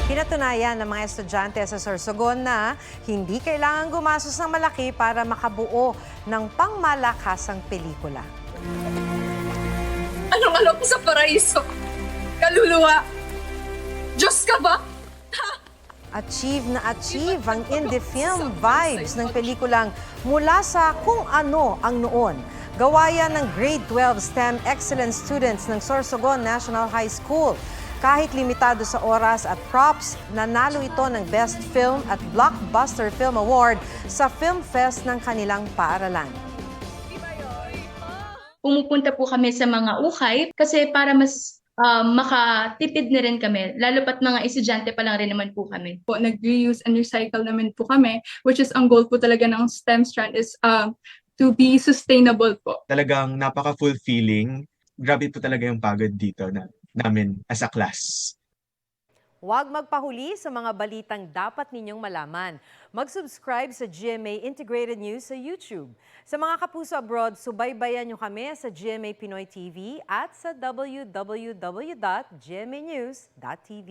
Pinatunayan ng mga estudyante sa Sorsogon na hindi kailangan gumastos ng malaki para makabuo ng pangmalakasang pelikula. Anong alam ko sa paraiso? Kaluluwa? Diyos ka ba? Achieve na achieve ang indie film vibes ng pelikulang Mula sa Kung Ano Ang Noon. Gawayan ng Grade 12 STEM Excellence students ng Sorsogon National High School. Kahit limitado sa oras at props, nanalo ito ng Best Film at Blockbuster Film Award sa Film Fest ng kanilang paaralan. Pumupunta po kami sa mga ukay kasi para mas makatipid na rin kami, lalo pat mga estudyante pa lang rin naman po kami. Nag-reuse and recycle naman po kami, which is ang goal po talaga ng STEM strand is to be sustainable po. Talagang napaka-fulfilling. Grabe po talaga yung pagod dito namin as a class. Huwag magpahuli sa mga balitang dapat ninyong malaman. Mag-subscribe sa GMA Integrated News sa YouTube. Sa mga kapuso abroad, subaybayan nyo kami sa GMA Pinoy TV at sa www.gmanews.tv.